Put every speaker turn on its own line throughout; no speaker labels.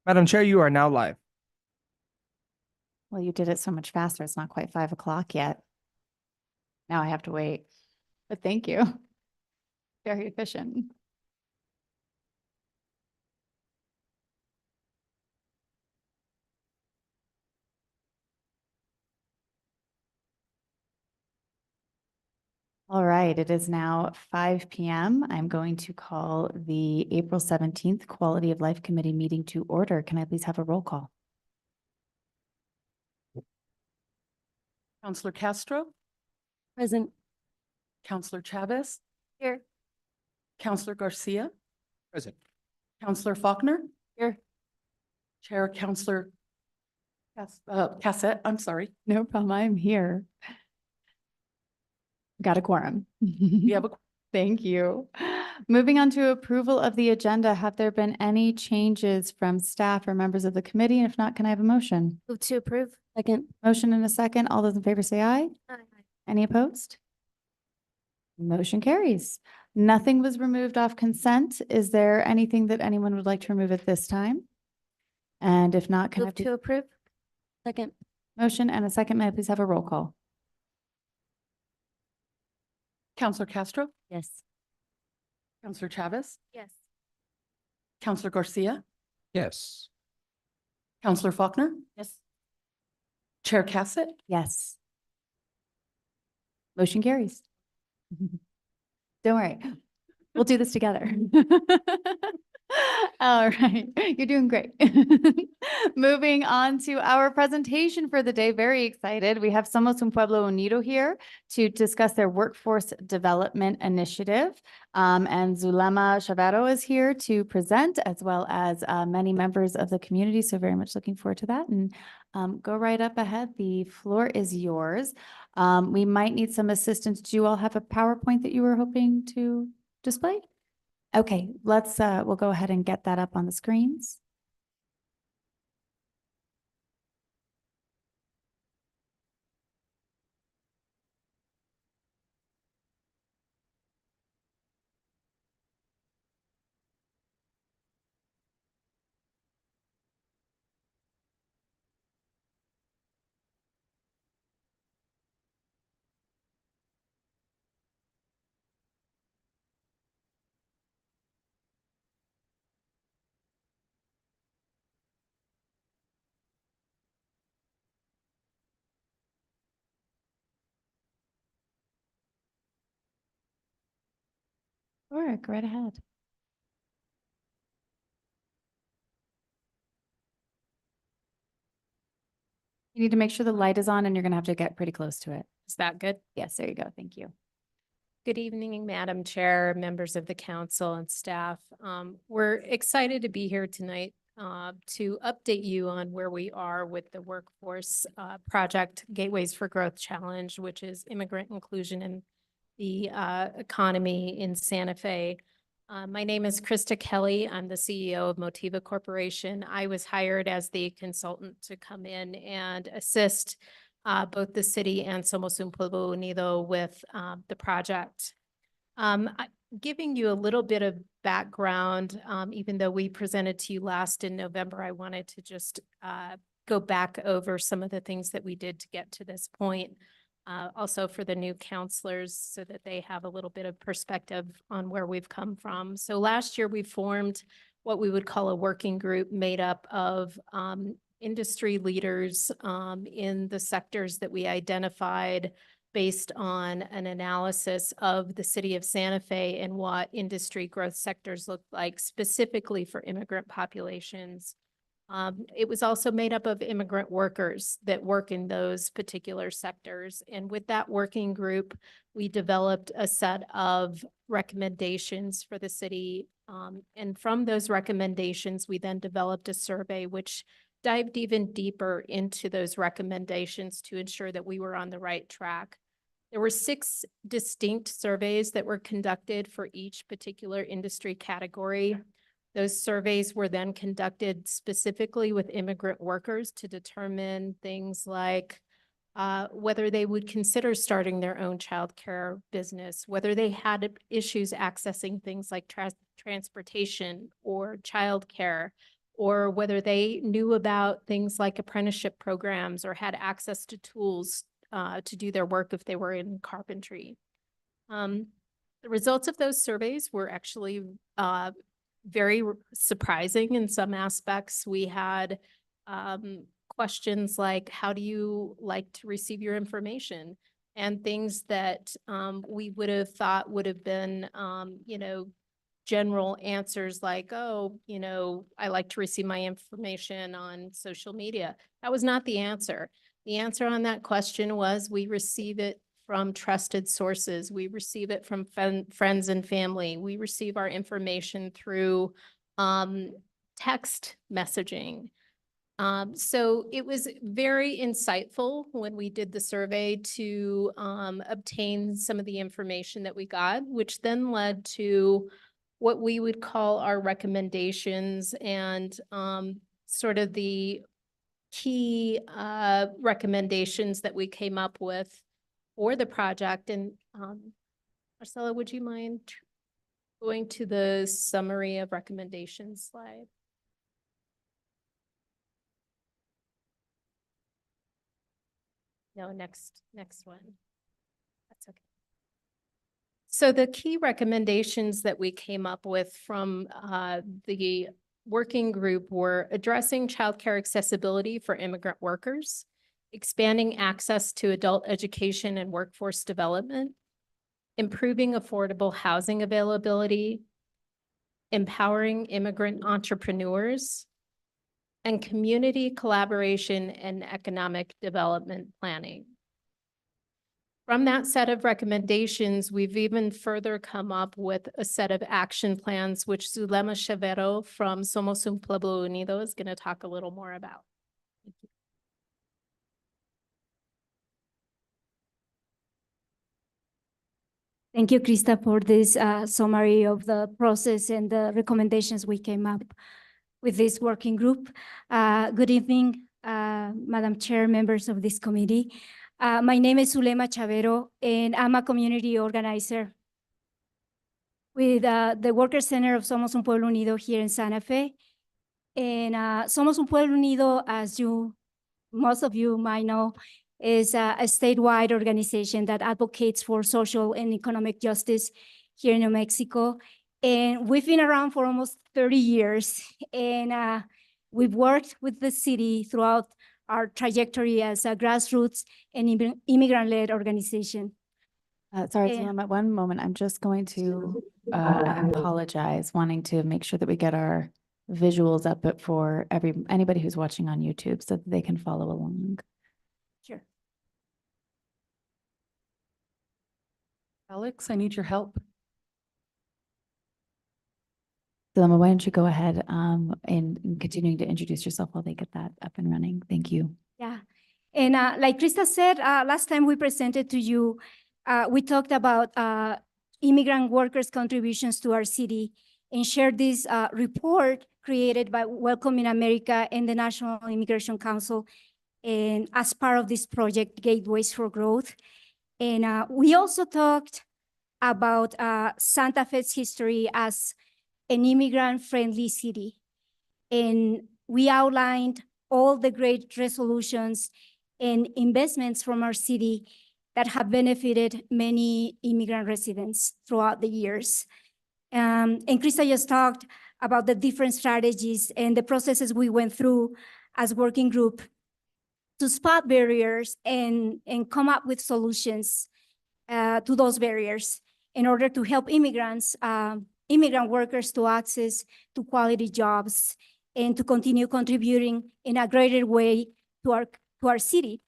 Madam Chair, you are now live.
Well, you did it so much faster. It's not quite 5 o'clock yet. Now I have to wait, but thank you. Very efficient. All right, it is now 5 p.m. I'm going to call the April 17th Quality of Life Committee meeting to order. Can I please have a roll call?
Counselor Castro,
Present.
Counselor Chavez,
Here.
Counselor Garcia,
Present.
Counselor Faulkner,
Here.
Chair Counselor Cassette, I'm sorry.
No problem. I'm here. Got a quorum.
We have a
Thank you. Moving on to approval of the agenda, have there been any changes from staff or members of the committee? And if not, can I have a motion?
Move to approve.
Second. Motion and a second. All those in favor say aye.
Aye.
Any opposed? Motion carries. Nothing was removed off consent. Is there anything that anyone would like to remove at this time? And if not, can I
Move
have
to approve. Second.
motion and a second? May I please have a roll call?
Counselor Castro,
Yes.
Counselor Chavez,
Yes.
Counselor Garcia,
Yes.
Counselor Faulkner,
Yes.
Chair Cassett,
Yes. Motion carries. Don't worry. We'll do this together. All right. You're doing great. Moving on to our presentation for the day. Very excited. We have Somos Un Pueblo Unido here to discuss their workforce development initiative. And Zulema Chavero is here to present, as well as many members of the community. So very much looking forward to that. And go right up ahead. The floor is yours. We might need some assistance. Do you all have a PowerPoint that you were hoping to display? Okay, we'll go ahead and get that up on the screens. Sure, go right ahead. You need to make sure the light is on and you're gonna have to get pretty close to it.
Is that good?
Yes, there you go. Thank you.
Good evening, Madam Chair, members of the council and staff. We're excited to be here tonight to update you on where we are with the workforce project Gateways for Growth Challenge, which is immigrant inclusion in the economy in Santa Fe. My name is Krista Kelly. I'm the CEO of Motiva Corporation. I was hired as the consultant to come in and assist both the city and Somos Un Pueblo Unido with the project. Giving you a little bit of background, even though we presented to you last in November, I wanted to just go back over some of the things that we did to get to this point. Also for the new counselors so that they have a little bit of perspective on where we've come from. So last year we formed what we would call a working group made up of industry leaders in the sectors that we identified based on an analysis of the city of Santa Fe and what industry growth sectors look like specifically for immigrant populations. It was also made up of immigrant workers that work in those particular sectors. And with that working group, we developed a set of recommendations for the city. And from those recommendations, we then developed a survey which dived even deeper into those recommendations to ensure that we were on the right track. There were 6 distinct surveys that were conducted for each particular industry category. Those surveys were then conducted specifically with immigrant workers to determine things like whether they would consider starting their own childcare business, whether they had issues accessing things like transportation or childcare, or whether they knew about things like apprenticeship programs or had access to tools to do their work if they were in carpentry. The results of those surveys were actually very surprising in some aspects. We had questions like, how do you like to receive your information? And things that we would have thought would have been, general answers like, oh, I like to receive my information on social media. That was not the answer. The answer on that question was, we receive it from trusted sources. We receive it from friends and family. We receive our information through text messaging. So it was very insightful when we did the survey to obtain some of the information that we got, which then led to what we would call our recommendations and sort of the key recommendations that we came up with for the project. And Marcella, would you mind going to the summary of recommendations slide? No, next one. That's okay. So the key recommendations that we came up with from the working group were addressing childcare accessibility for immigrant workers, expanding access to adult education and workforce development, improving affordable housing availability, empowering immigrant entrepreneurs, and community collaboration and economic development planning. From that set of recommendations, we've even further come up with a set of action plans, which Zulema Chavero from Somos Un Pueblo Unido is going to talk a little more about.
Thank you, Krista, for this summary of the process and the recommendations we came up with this working group. Good evening, Madam Chair, members of this committee. My name is Zulema Chavero, and I'm a community organizer with the Worker Center of Somos Un Pueblo Unido here in Santa Fe. And Somos Un Pueblo Unido, as most of you might know, is a statewide organization that advocates for social and economic justice here in New Mexico. And we've been around for almost 30 years, and we've worked with the city throughout our trajectory as a grassroots and immigrant-led organization.
Sorry,
Yeah.
Zulema, one moment. I'm just going to apologize, wanting to make sure that we get our visuals up for anybody who's watching on YouTube so that they can follow along.
Sure.
Alex, I need your help.
Zulema, why don't you go ahead and continuing to introduce yourself while they get that up and running. Thank you.
Yeah. And like Krista said, last time we presented to you, we talked about immigrant workers' contributions to our city and shared this report created by Welcoming America and the National Immigration Council, and as part of this project, Gateways for Growth. And we also talked about Santa Fe's history as an immigrant-friendly city. And we outlined all the great resolutions and investments from our city that have benefited many immigrant residents throughout the years. And Krista just talked about the different strategies and the processes we went through as working group to spot barriers and come up with solutions to those barriers in order to help immigrant workers to access to quality jobs and to continue contributing in a greater way to our city.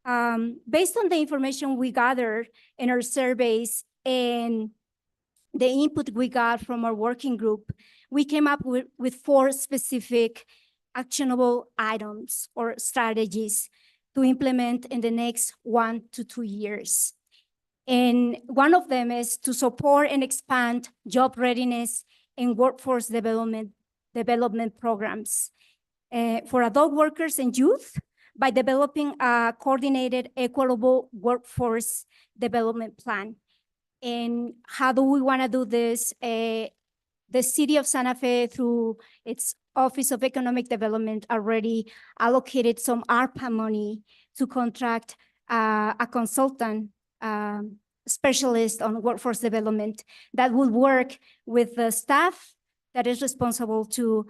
Based on the information we gathered in our surveys and the input we got from our working group, we came up with 4 specific actionable items or strategies to implement in the next 1 to 2 years. And one of them is to support and expand job readiness and workforce development programs for adult workers and youth by developing a coordinated, equitable workforce development plan. And how do we want to do this? the city of Santa Fe, through its Office of Economic Development, already allocated some ARPA money to contract a consultant specialist on workforce development that will work with the staff that is responsible to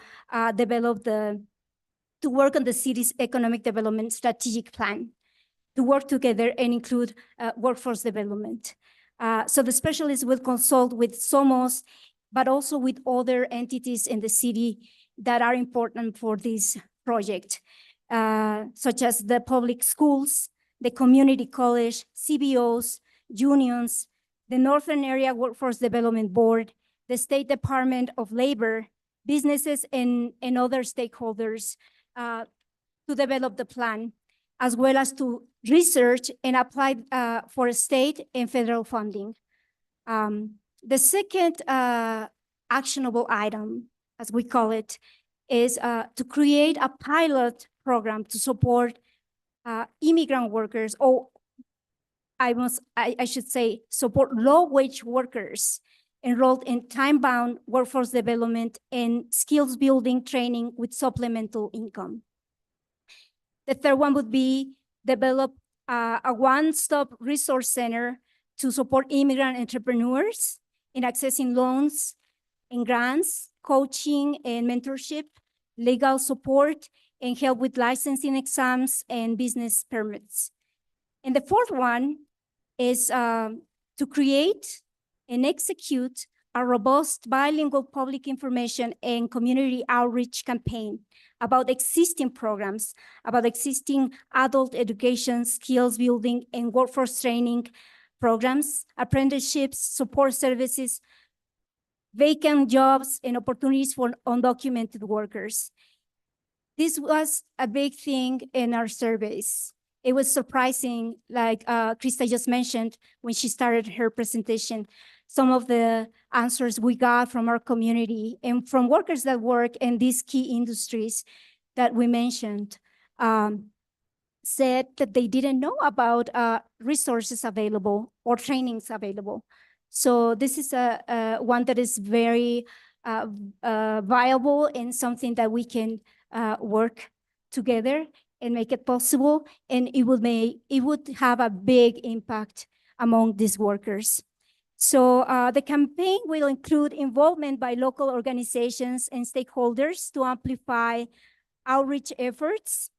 work on the city's economic development strategic plan, to work together and include workforce development. So the specialist will consult with SOMOS, but also with other entities in the city that are important for this project, such as the public schools, the community college, CBOs, unions, the Northern Area Workforce Development Board, the State Department of Labor, businesses, and other stakeholders to develop the plan, as well as to research and apply for state and federal funding. The second actionable item, as we call it, is to create a pilot program to support immigrant workers, or I should say support low-wage workers enrolled in time-bound workforce development and skills building training with supplemental income. The third one would be develop a one-stop resource center to support immigrant entrepreneurs in accessing loans and grants, coaching and mentorship, legal support, and help with licensing exams and business permits. And the fourth one is to create and execute a robust bilingual public information and community outreach campaign about existing programs, about existing adult education, skills building, and workforce training programs, apprenticeships, support services, vacant jobs, and opportunities for undocumented workers. This was a big thing in our surveys. It was surprising, like Krista just mentioned when she started her presentation, some of the answers we got from our community and from workers that work in these key industries that we mentioned, said that they didn't know about resources available or trainings available. So this is one that is very viable and something that we can work together and make it possible, and it would have a big impact among these workers. So the campaign will include involvement by local organizations and stakeholders to amplify outreach efforts,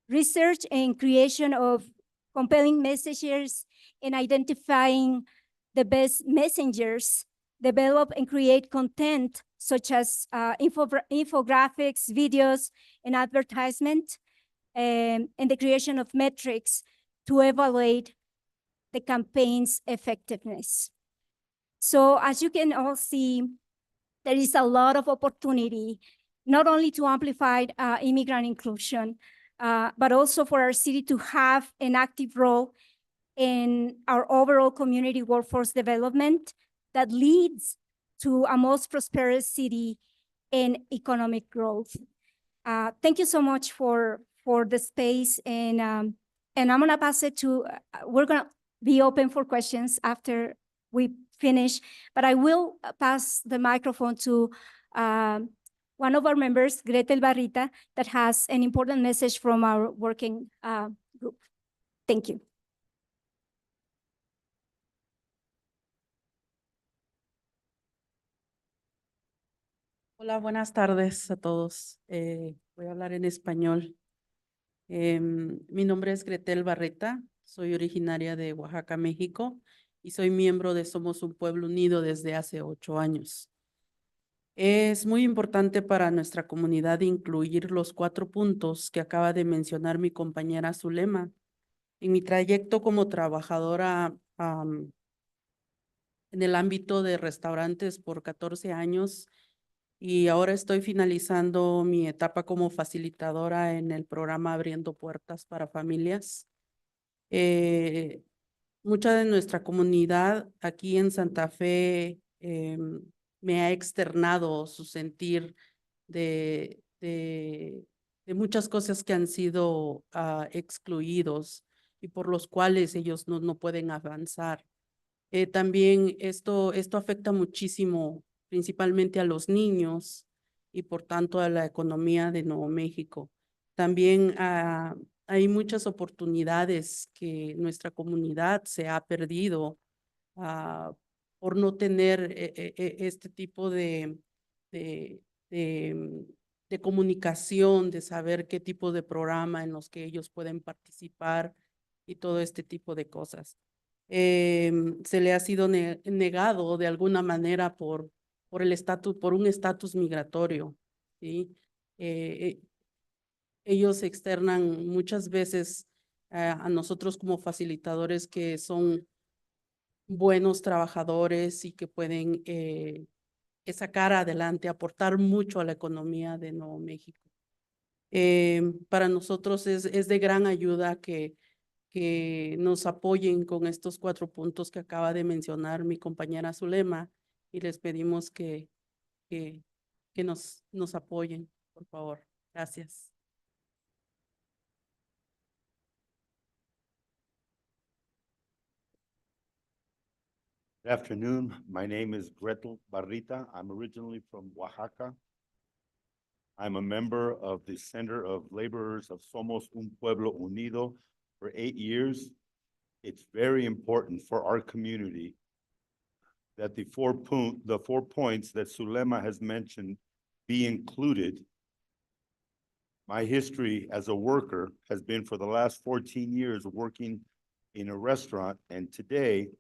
research and creation of compelling messages, and identifying the best messengers, develop and create content such as infographics, videos, and advertisement, and the creation of metrics to evaluate the campaign's effectiveness. So as you can all see, there is a lot of opportunity, not only to amplify immigrant inclusion, but also for our city to have an active role in our overall community workforce development that leads to a most prosperous city and economic growth. Thank you so much for the space, and I'm gonna pass it to, we're gonna be open for questions after we finish, but I will pass the microphone to one of our members, Gretel Barrita, that has an important message from our working group. Thank you.
Hola, buenas tardes a todos. Voy a hablar en español. Mi nombre es Gretel Barreta, soy originaria de Oaxaca, México, y soy miembro de Somos un Pueblo Unido desde hace 8 años. Es muy importante para nuestra comunidad incluir los 4 puntos que acaba de mencionar mi compañera Zulema. En mi trayecto como trabajadora en el ámbito de restaurantes por 14 años, y ahora estoy finalizando mi etapa como facilitadora en el programa Abriendo Puertas para Familias. Mucha de nuestra comunidad aquí en Santa Fe me ha externado su sentir de muchas cosas que han sido excluidos y por los cuales ellos no pueden avanzar. También esto afecta muchísimo principalmente a los niños y por tanto a la economía de Nuevo México. También hay muchas oportunidades que nuestra comunidad se ha perdido por no tener este tipo de, de comunicación, de saber qué tipo de programa en los que ellos pueden participar y todo este tipo de cosas. Se le ha sido negado de alguna manera por un estatus migratorio, ¿sí? Ellos externan muchas veces a nosotros como facilitadores que son buenos trabajadores y que pueden sacar adelante, aportar mucho a la economía de Nuevo México. Para nosotros es de gran ayuda que nos apoyen con estos 4 puntos que acaba de mencionar mi compañera Zulema y les pedimos que nos apoyen, por favor. Gracias.
Good afternoon. My name is Gretel Barrita. I'm originally from Oaxaca. I'm a member of the Center of Laborers of Somos Un Pueblo Unido for 8 years. It's very important for our community that the 4 points that Zulema has mentioned be included. My history as a worker has been for the last 14 years working in a restaurant, and today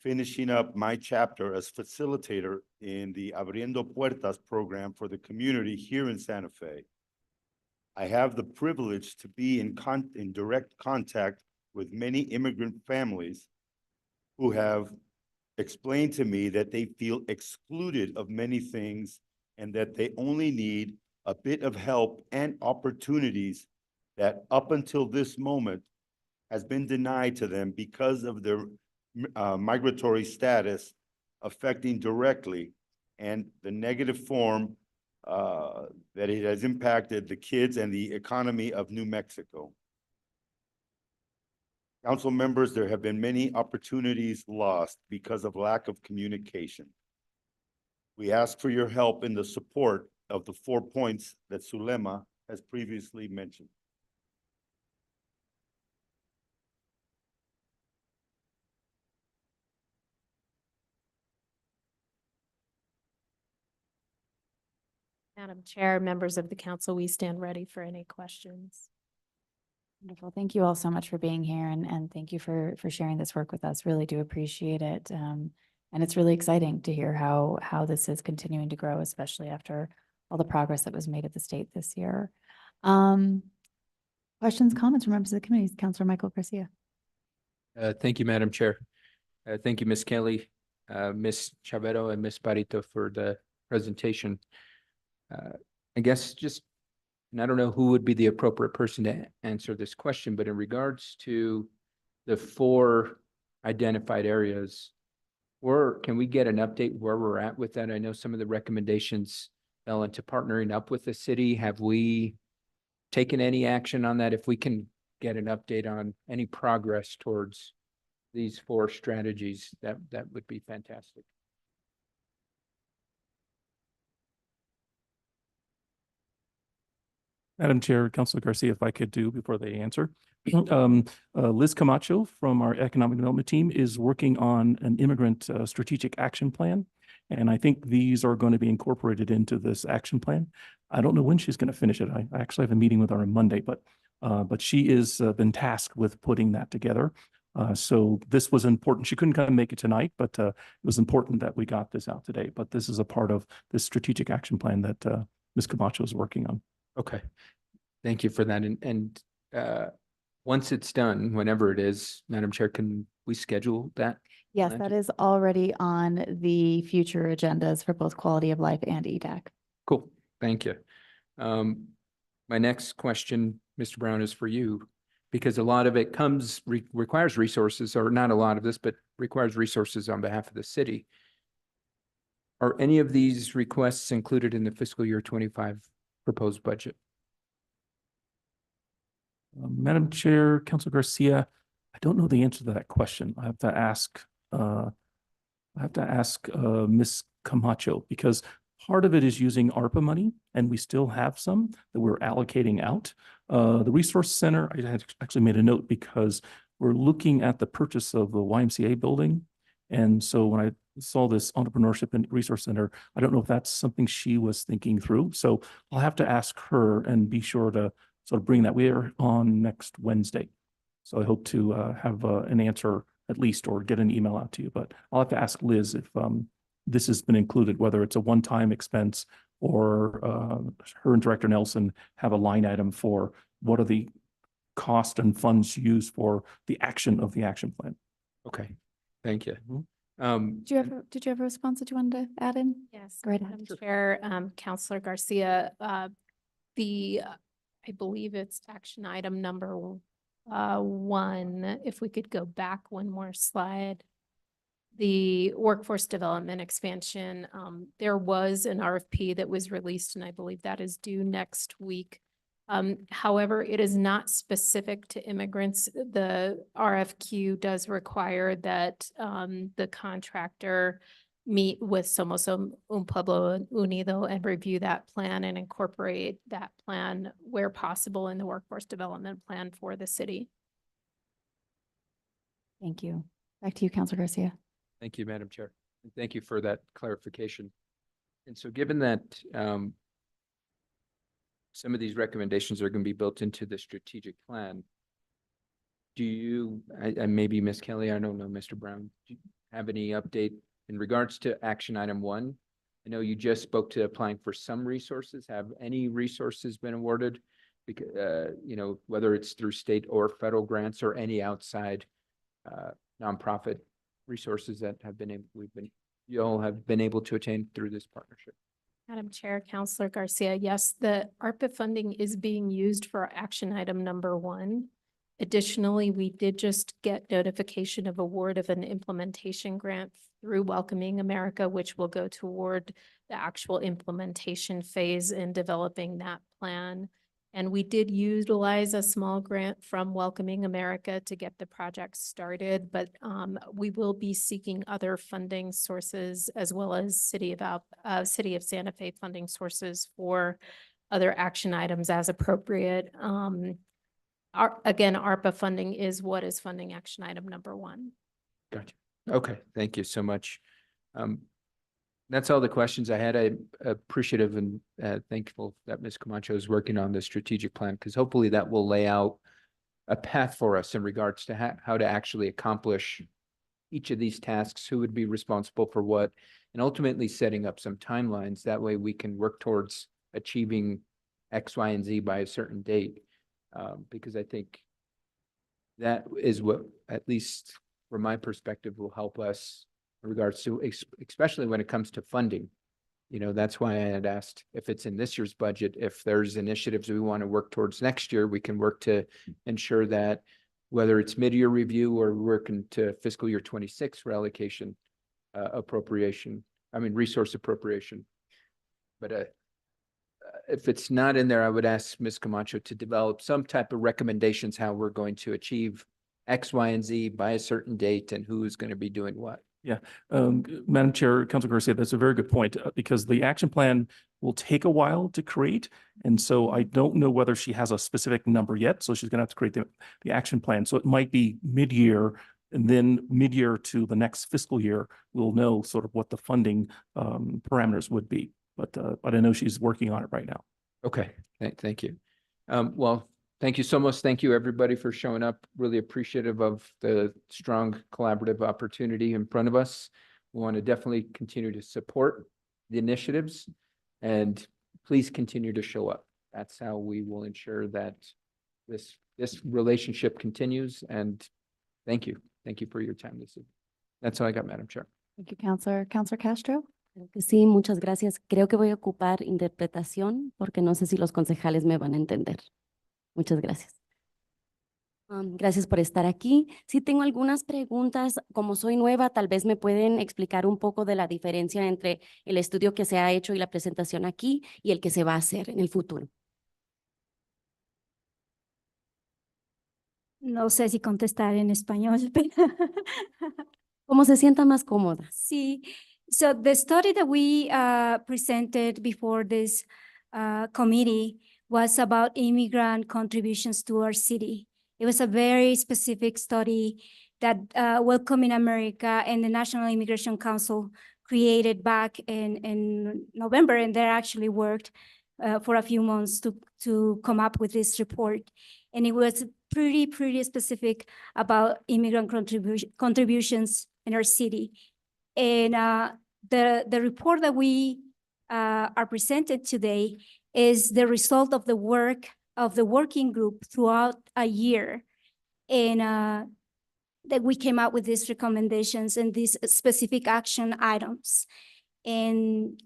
finishing up my chapter as facilitator in the Abriendo Puertas program for the community here in Santa Fe. I have the privilege to be in direct contact with many immigrant families who have explained to me that they feel excluded of many things and that they only need a bit of help and opportunities that up until this moment has been denied to them because of their migratory status affecting directly and the negative form that it has impacted the kids and the economy of New Mexico. Council members, there have been many opportunities lost because of lack of communication. We ask for your help in the support of the 4 points that Zulema has previously mentioned.
Madam Chair, members of the council, we stand ready for any questions.
Wonderful. Thank you all so much for being here and thank you for sharing this work with us. Really do appreciate it. And it's really exciting to hear how this is continuing to grow, especially after all the progress that was made at the state this year. Questions, comments from members of the committee? Councilor Michael Garcia.
Thank you, Madam Chair. Thank you, Ms. Kelly, Ms. Chavero, and Ms. Barito for the presentation. I guess and I don't know who would be the appropriate person to answer this question, but in regards to the 4 identified areas, can we get an update where we're at with that? I know some of the recommendations fell into partnering up with the city. Have we taken any action on that? If we can get an update on any progress towards these 4 strategies, that would be fantastic.
Madam Chair, Councilor Garcia, if I could do before they answer. Liz Camacho from our Economic Development team is working on an immigrant strategic action plan. And I think these are going to be incorporated into this action plan. I don't know when she's going to finish it. I actually have a meeting with her on Monday, but she is been tasked with putting that together. So this was important. She couldn't come and make it tonight, but it was important that we got this out today. But this is a part of this strategic action plan that Ms. Camacho is working on.
Okay, thank you for that. And once it's done, whenever it is, Madam Chair, can we schedule that?
Yes,
Thank
that
you.
is already on the future agendas for both quality of life and EDAC.
Cool, thank you. My next question, Mr. Brown, is for you, because a lot of it requires resources, or not a lot of this, but requires resources on behalf of the city. Are any of these requests included in the fiscal year 25 proposed budget?
Madam Chair, Councilor Garcia, I don't know the answer to that question. I have to ask Ms. Camacho, because part of it is using ARPA money, and we still have some that we're allocating out. The Resource Center, I had actually made a note because we're looking at the purchase of the YMCA building. And so when I saw this Entrepreneurship and Resource Center, I don't know if that's something she was thinking through. So I'll have to ask her and be sure to sort of bring that. We are on next Wednesday. So I hope to have an answer at least, or get an email out to you. But I'll have to ask Liz if this has been included, whether it's a one-time expense or her and Director Nelson have a line item for what are the cost and funds used for the action of the action plan.
Okay, thank you.
Did you have a response that you wanted to add in?
Yes,
Go right ahead.
Madam Chair, Counselor Garcia, I believe it's action item number 1. If we could go back one more slide. The workforce development expansion, there was an RFP that was released, and I believe that is due next week. However, it is not specific to immigrants. The RFQ does require that the contractor meet with Somos Un Pueblo Unido and review that plan and incorporate that plan where possible in the workforce development plan for the city.
Thank you. Back to you, Counselor Garcia.
Thank you, Madam Chair. And thank you for that clarification. And so given that some of these recommendations are going to be built into the strategic plan, do you, maybe Ms. Kelly, I don't know, Mr. Brown, do you have any update in regards to action item 1? I know you just spoke to applying for some resources. Have any resources been awarded? Because, you know, whether it's through state or federal grants or any outside nonprofit resources that have been you all have been able to attain through this partnership?
Madam Chair, Counselor Garcia, yes, the ARPA funding is being used for action item number 1. Additionally, we did just get notification of award of an implementation grant through Welcoming America, which will go toward the actual implementation phase in developing that plan. And we did utilize a small grant from Welcoming America to get the project started, but we will be seeking other funding sources as well as City of Santa Fe funding sources for other action items as appropriate. Again, ARPA funding is what is funding action item number 1.
Gotcha. Okay, thank you so much. That's all the questions I had. I'm appreciative and thankful that Ms. Camacho is working on the strategic plan, because hopefully that will lay out a path for us in regards to how to actually accomplish each of these tasks, who would be responsible for what, and ultimately setting up some timelines. That way we can work towards achieving X, Y, and Z by a certain date. Because I think that is what, at least from my perspective, will help us in regards to, especially when it comes to funding. You know, that's why I had asked if it's in this year's budget, if there's initiatives we want to work towards next year, we can work to ensure that whether it's mid-year review or working to fiscal year 26 for allocation resource appropriation. But if it's not in there, I would ask Ms. Camacho to develop some type of recommendations how we're going to achieve X, Y, and Z by a certain date and who's going to be doing what.
Yeah, Madam Chair, Councilor Garcia, that's a very good point, because the action plan will take a while to create. And so I don't know whether she has a specific number yet. So she's going to have to create the action plan. So it might be mid-year, and then mid-year to the next fiscal year, we'll know sort of what the funding parameters would be. But I know she's working on it right now.
Okay, thank you. Well, thank you so much. Thank you, everybody, for showing up. Really appreciative of the strong collaborative opportunity in front of us. We want to definitely continue to support the initiatives, and please continue to show up. That's how we will ensure that this relationship continues. And thank you. Thank you for your time this evening. That's all I got, Madam Chair.
Thank you, Counselor. Counselor Castro?
Claro que sí, muchas gracias. Creo que voy a ocupar interpretación porque no sé si los concejales me van a entender. Muchas gracias. Gracias por estar aquí. Sí tengo algunas preguntas. Como soy nueva, tal vez me pueden explicar un poco de la diferencia entre el estudio que se ha hecho y la presentación aquí y el que se va a hacer en el futuro.
No sé si contestar en español, pero
¿Cómo se sienta más cómoda?
sí, So the study that we presented before this committee was about immigrant contributions to our city. It was a very specific study that Welcoming America and the National Immigration Council created back in November, and they actually worked for a few months to come up with this report. And it was pretty specific about immigrant contributions in our city. And the report that we are presented today is the result of the work of the working group throughout a year. And that we came up with these recommendations and these specific action items. And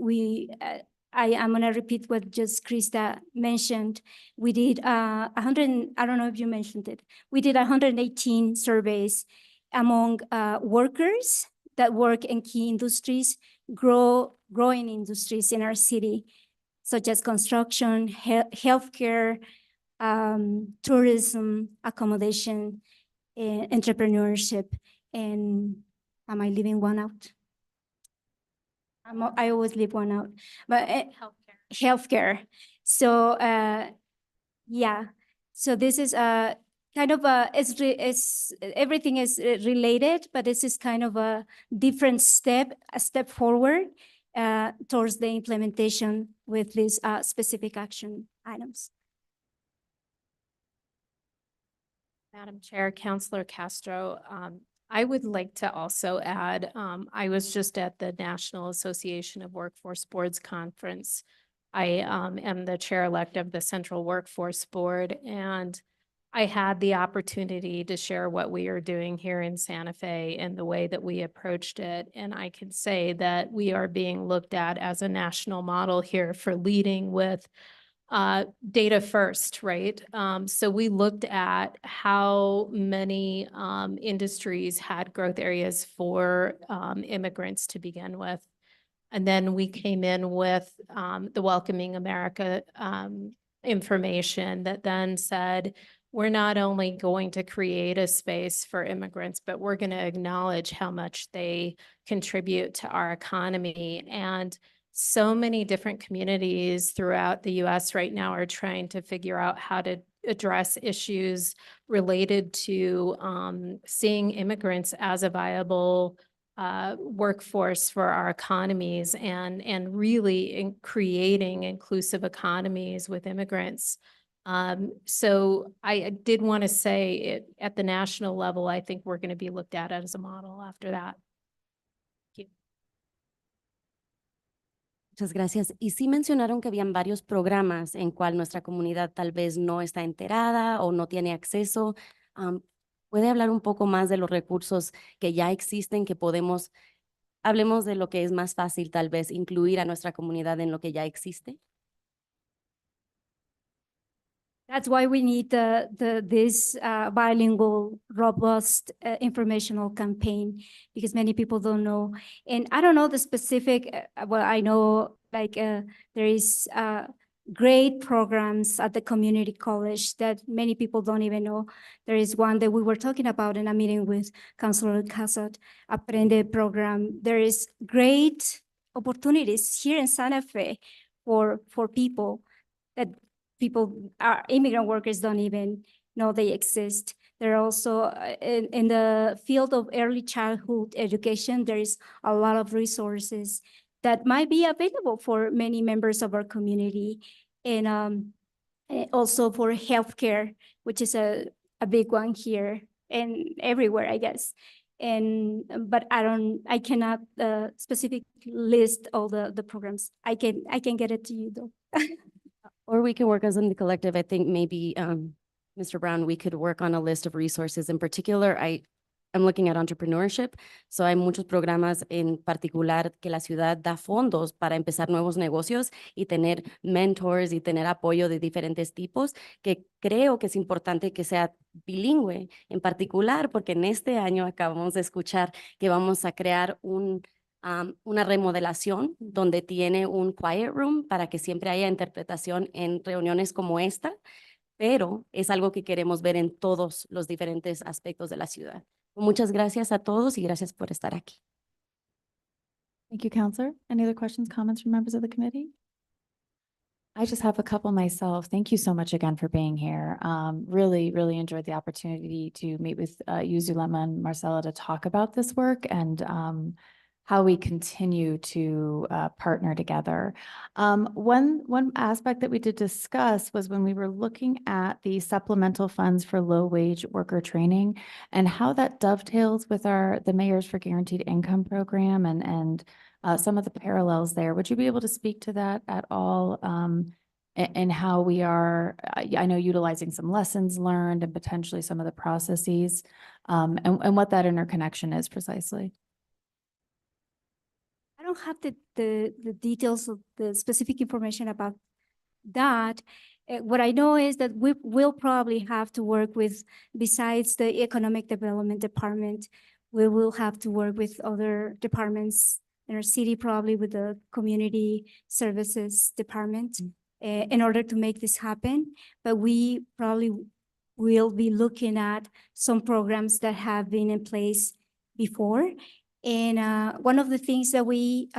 I am gonna repeat what just Krista mentioned. We did 100, I don't know if you mentioned it. We did 118 surveys among workers that work in key industries, growing industries in our city, such as construction, healthcare, tourism, accommodation, entrepreneurship. And am I leaving one out? I always leave one out, but healthcare. So yeah, so this is kind of everything is related, but this is kind of a different step, a step forward towards the implementation with these specific action items.
Madam Chair, Councilor Castro, I would like to also add, I was just at the National Association of Workforce Boards Conference. I am the chair-elect of the Central Workforce Board, and I had the opportunity to share what we are doing here in Santa Fe and the way that we approached it. And I can say that we are being looked at as a national model here for leading with data first, right? So we looked at how many industries had growth areas for immigrants to begin with. And then we came in with the Welcoming America information that then said, we're not only going to create a space for immigrants, but we're going to acknowledge how much they contribute to our economy. And so many different communities throughout the US right now are trying to figure out how to address issues related to seeing immigrants as a viable workforce for our economies and really creating inclusive economies with immigrants. So I did want to say it at the national level, I think we're going to be looked at as a model after that.
Muchas gracias. Y sí mencionaron que habían varios programas en cual nuestra comunidad tal vez no está enterada o no tiene acceso. ¿Puede hablar un poco más de los recursos que ya existen, que podemos, hablemos de lo que es más fácil tal vez incluir a nuestra comunidad en lo que ya existe?
That's why we need this bilingual, robust informational campaign, because many people don't know. And I don't know the specific, well, I know like there is great programs at the community college that many people don't even know. There is one that we were talking about in a meeting with Councilor Casat, Aprende program. There is great opportunities here in Santa Fe for people that our immigrant workers don't even know they exist. They're also in the field of early childhood education. There is a lot of resources that might be available for many members of our community. And also for healthcare, which is a big one here and everywhere, I guess. But I cannot specifically list all the programs. I can get it to you though.
Or we can work as in the collective. I think maybe, Mr. Brown, we could work on a list of resources. In particular, I'm looking at entrepreneurship. So hay muchos programas en particular que la ciudad da fondos para empezar nuevos negocios y tener mentors y tener apoyo de diferentes tipos, que creo que es importante que sea bilingüe, en particular porque en este año acabamos de escuchar que vamos a crear una remodelación donde tiene un quiet room para que siempre haya interpretación en reuniones como esta, pero es algo que queremos ver en todos los diferentes aspectos de la ciudad. Muchas gracias a todos y gracias por estar aquí.
Thank you, Counselor. Any other questions, comments from members of the committee? I just have a couple myself. Thank you so much again for being here. Really, really enjoyed the opportunity to meet with you, Zulema and Marcella, to talk about this work and how we continue to partner together. One aspect that we did discuss was when we were looking at the supplemental funds for low-wage worker training and how that dovetails with the Mayors for Guaranteed Income program and some of the parallels there. Would you be able to speak to that at all? And how we are, I know, utilizing some lessons learned and potentially some of the processes, and what that interconnection is precisely.
I don't have the details of the specific information about that. What I know is that we will probably have to work with, besides the Economic Development Department, we will have to work with other departments in our city, probably with the Community Services Department, in order to make this happen. But we probably will be looking at some programs that have been in place before. And one of the things that we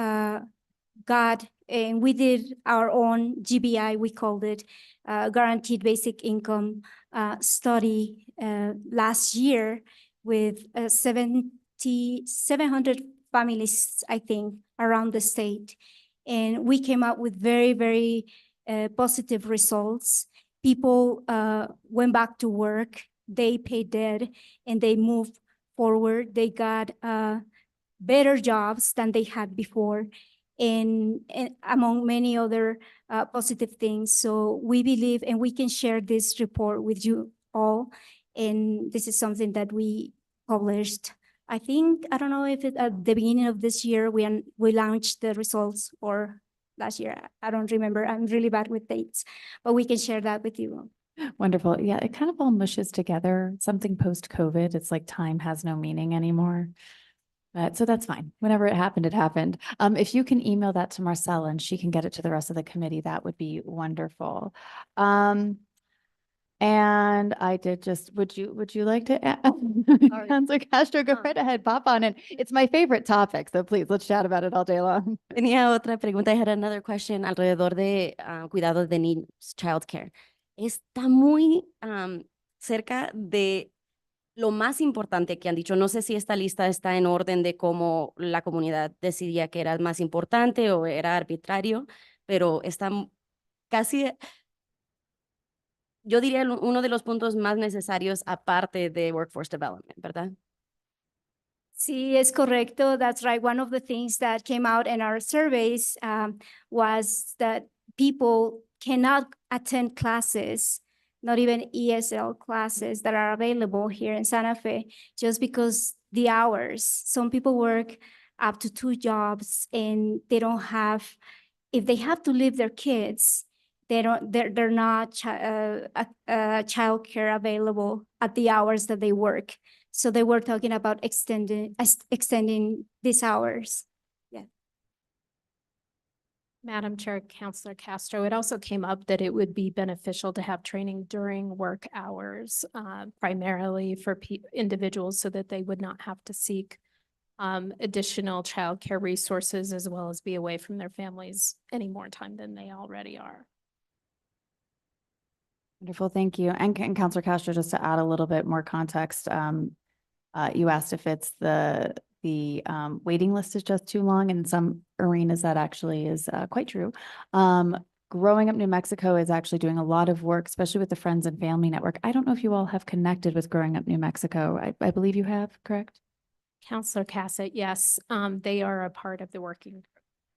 got, and we did our own GBI, we called it Guaranteed Basic Income study last year with 700 families, I think, around the state. And we came up with very, very positive results. People went back to work, they paid debt, and they moved forward. They got better jobs than they had before, and among many other positive things. So we believe, and we can share this report with you all, and this is something that we published. I think, I don't know if it at the beginning of this year, we launched the results, or last year, I don't remember. I'm really bad with dates, but we can share that with you.
Wonderful. Yeah, it kind of all mushes together. Something post-COVID, it's like time has no meaning anymore. So that's fine. Whenever it happened, it happened. If you can email that to Marcella and she can get it to the rest of the committee, that would be wonderful. And I did just, would you like to add? Councilor Castro, go right ahead, pop on in. It's my favorite topic, so please, let's chat about it all day long.
Tenía otra pregunta. I had another question alrededor de cuidados de niños, childcare. Está muy cerca de lo más importante que han dicho. No sé si esta lista está en orden de cómo la comunidad decidía que era más importante o era arbitrario, pero está casi, yo diría, uno de los puntos más necesarios aparte de workforce development, ¿verdad?
Sí, es correcto. That's right. One of the things that came out in our surveys was that people cannot attend classes, not even ESL classes that are available here in Santa Fe, just because the hours. Some people work up to 2 jobs and they don't have, if they have to leave their kids, they're not childcare available at the hours that they work. So they were talking about extending these hours. Yeah.
Madam Chair, Councilor Castro, it also came up that it would be beneficial to have training during work hours, primarily for individuals, so that they would not have to seek additional childcare resources, as well as be away from their families any more time than they already are.
Wonderful, thank you. And Councilor Castro, just to add a little bit more context, you asked if it's the waiting list is just too long. In some arenas, that actually is quite true. Growing Up New Mexico is actually doing a lot of work, especially with the Friends and Family Network. I don't know if you all have connected with Growing Up New Mexico. I believe you have, correct?
Councilor Cassett, yes, they are a part of the working group.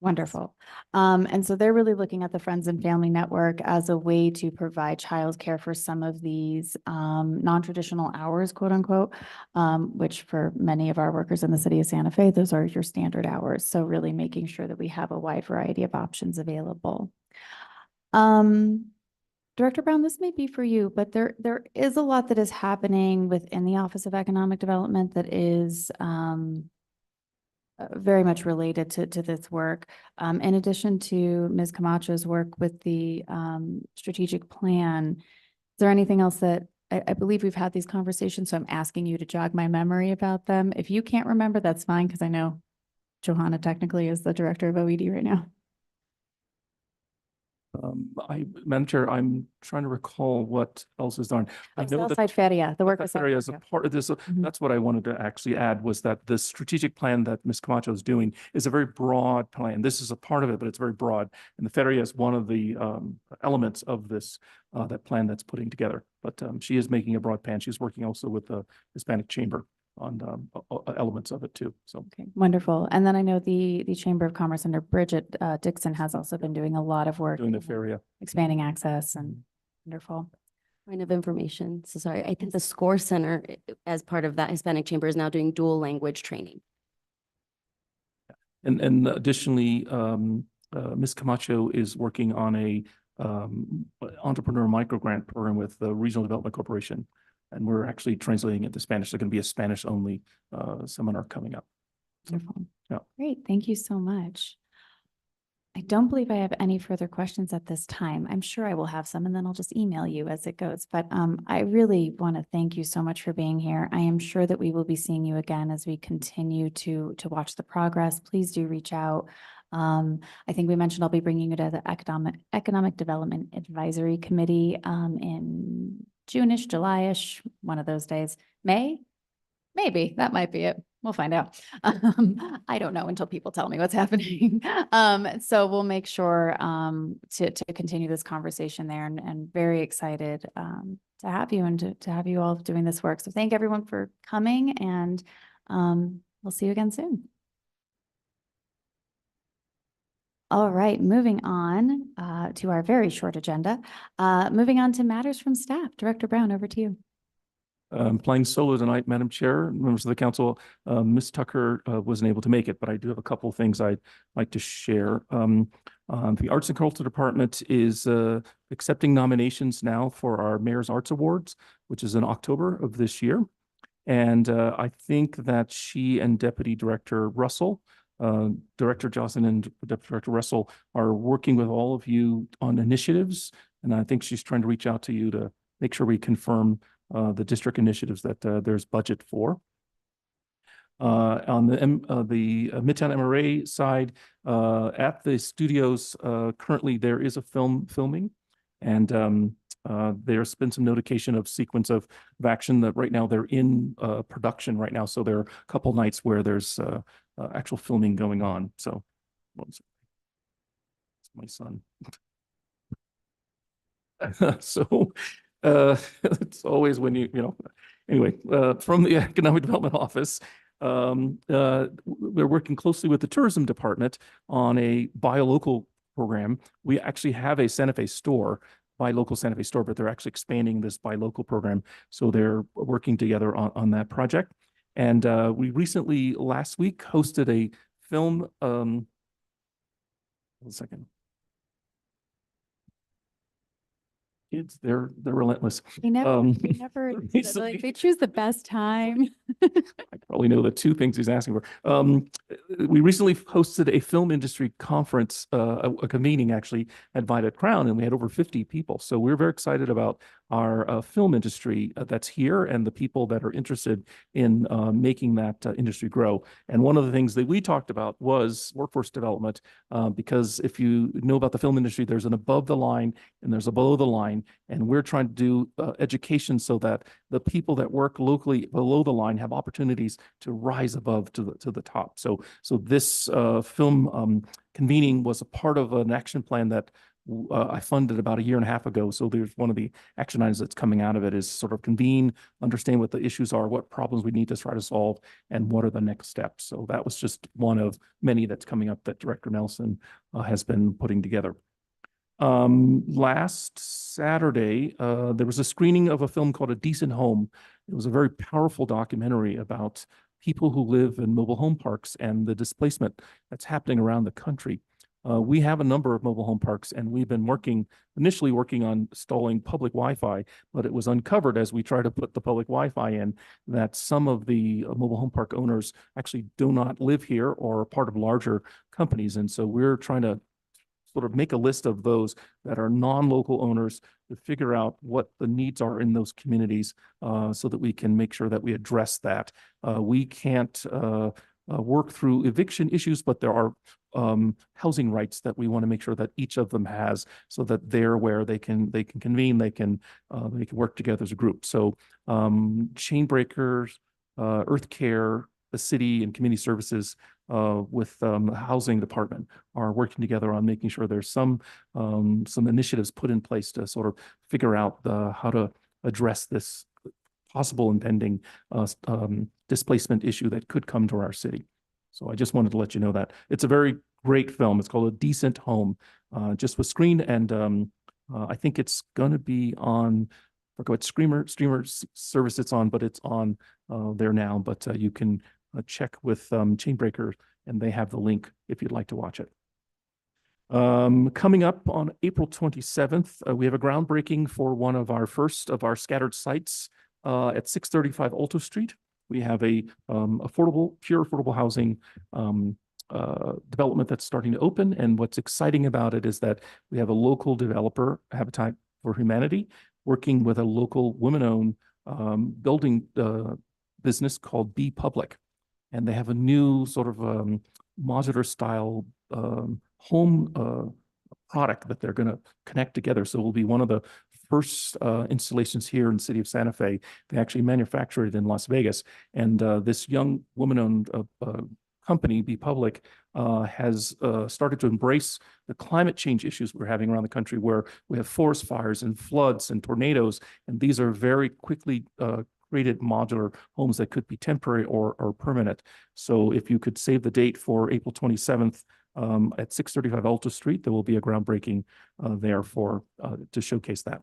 Wonderful. And so they're really looking at the Friends and Family Network as a way to provide childcare for some of these non-traditional hours, quote unquote, which for many of our workers in the city of Santa Fe, those are your standard hours. So really making sure that we have a wide variety of options available. Director Brown, this may be for you, but there is a lot that is happening within the Office of Economic Development that is very much related to this work. In addition to Ms. Camacho's work with the strategic plan, is there anything else that I believe we've had these conversations, so I'm asking you to jog my memory about them. If you can't remember, that's fine, because I know Johanna technically is the director of OED right now.
Madam Chair, I'm trying to recall what else is done. I know that
Southside Feria, the work with
that area is a
Southside Feria.
part of this.
Mhm.
That's what I wanted to actually add, was that the strategic plan that Ms. Camacho is doing is a very broad plan. This is a part of it, but it's very broad. And the Feria is one of the elements of this, that plan that's putting together. But she is making a broad plan. She's working also with the Hispanic Chamber on elements of it too. So
Okay, wonderful. And then I know the Chamber of Commerce under Bridget Dixon has also been doing a lot of work.
doing the
in
Feria.
expanding access and wonderful.
Point of information. So sorry, I think the SCORE Center, as part of that Hispanic Chamber, is now doing dual language training.
And additionally, Ms. Camacho is working on a entrepreneur micro grant program with the Regional Development Corporation. And we're actually translating it to Spanish. There's going to be a Spanish only seminar coming up.
Wonderful.
yeah.
Great. Thank you so much. I don't believe I have any further questions at this time. I'm sure I will have some, and then I'll just email you as it goes. But I really want to thank you so much for being here. I am sure that we will be seeing you again as we continue to watch the progress. Please do reach out. I think we mentioned I'll be bringing you to the Economic Development Advisory Committee in June-ish, July-ish, one of those days. May? Maybe, that might be it. We'll find out. I don't know until people tell me what's happening. So we'll make sure to continue this conversation there, and very excited to have you and to have you all doing this work. So thank everyone for coming, and we'll see you again soon. All right, moving on to our very short agenda. Moving on to matters from staff. Director Brown, over to you.
Playing solo tonight, Madam Chair, members of the council. Ms. Tucker wasn't able to make it, but I do have a couple of things I'd like to share. The Arts and Culture Department is accepting nominations now for our Mayor's Arts Awards, which is in October of this year. And I think that she and Deputy Director Russell, Director Johnson and Deputy Director Russell, are working with all of you on initiatives. And I think she's trying to reach out to you to make sure we confirm the district initiatives that there's budget for. On the Midtown MRA side, at the studios, currently there is a filming, and there's been some notification of sequence of action that right now they're in production right now. So there are a couple nights where there's actual filming going on. So, it's my son. So it's always when anyway, from the Economic Development Office, we're working closely with the Tourism Department on a buy local program. We actually have a Santa Fe store, buy local Santa Fe store, but they're actually expanding this buy local program. So they're working together on that project. And we recently, last week, hosted a film, one second. Kids, they're relentless.
They never,
Recently-
they choose the best time.
I probably know the two things he's asking for. We recently hosted a film industry conference, a convening actually at Violet Crown, and we had over 50 people. So we're very excited about our film industry that's here and the people that are interested in making that industry grow. And one of the things that we talked about was workforce development, because if you know about the film industry, there's an above the line and there's a below the line. And we're trying to do education so that the people that work locally below the line have opportunities to rise above to the top. So this film convening was a part of an action plan that I funded about a year and a half ago. So there's one of the action items that's coming out of it is sort of convene, understand what the issues are, what problems we need to try to solve, and what are the next steps. So that was just one of many that's coming up that Director Nelson has been putting together. Last Saturday, there was a screening of a film called A Decent Home. It was a very powerful documentary about people who live in mobile home parks and the displacement that's happening around the country. We have a number of mobile home parks, and we've been initially working on installing public Wi-Fi, but it was uncovered as we try to put the public Wi-Fi in that some of the mobile home park owners actually do not live here or are part of larger companies. And so we're trying to sort of make a list of those that are non-local owners to figure out what the needs are in those communities so that we can make sure that we address that. We can't work through eviction issues, but there are housing rights that we want to make sure that each of them has, so that they're where they can convene, they can work together as a group. So Chain Breakers, Earth Care, the city, and community services with the housing department are working together on making sure there's some initiatives put in place to sort of figure out how to address this possible impending displacement issue that could come to our city. So I just wanted to let you know that. It's a very great film. It's called A Decent Home. Just was screened, and I think it's going to be on, I forgot what streamer service it's on, but it's on there now. But you can check with Chainbreaker, and they have the link if you'd like to watch it. Coming up on April 27th, we have a groundbreaking for one of our first of our scattered sites at 635 Alto Street. We have a pure affordable housing development that's starting to open. And what's exciting about it is that we have a local developer, Habitat for Humanity, working with a local women-owned building business called Be Public. And they have a new sort of modular style home product that they're going to connect together. So it will be one of the first installations here in the city of Santa Fe. They actually manufacture it in Las Vegas. And this young woman-owned company, Be Public, has started to embrace the climate change issues we're having around the country, where we have forest fires and floods and tornadoes. And these are very quickly created modular homes that could be temporary or permanent. So if you could save the date for April 27th, at 635 Alto Street, there will be a groundbreaking there to showcase that.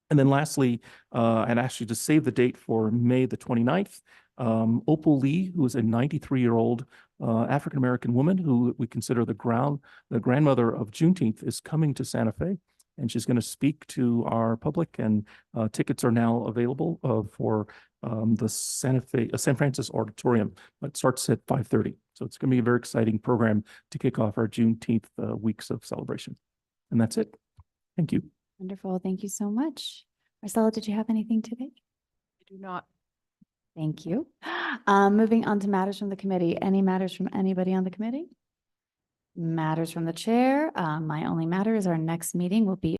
And then lastly, and actually to save the date for May the 29th, Opal Lee, who is a 93-year-old African-American woman who we consider the grandmother of Juneteenth, is coming to Santa Fe. And she's going to speak to our public, and tickets are now available for the San Francis Auditorium. It starts at 5:30. So it's going to be a very exciting program to kick off our Juneteenth weeks of celebration. And that's it. Thank you.
Wonderful. Thank you so much. Marcella, did you have anything today?
I do not.
Thank you. Moving on to matters from the committee. Any matters from anybody on the committee? Matters from the chair. My only matter is our next meeting will be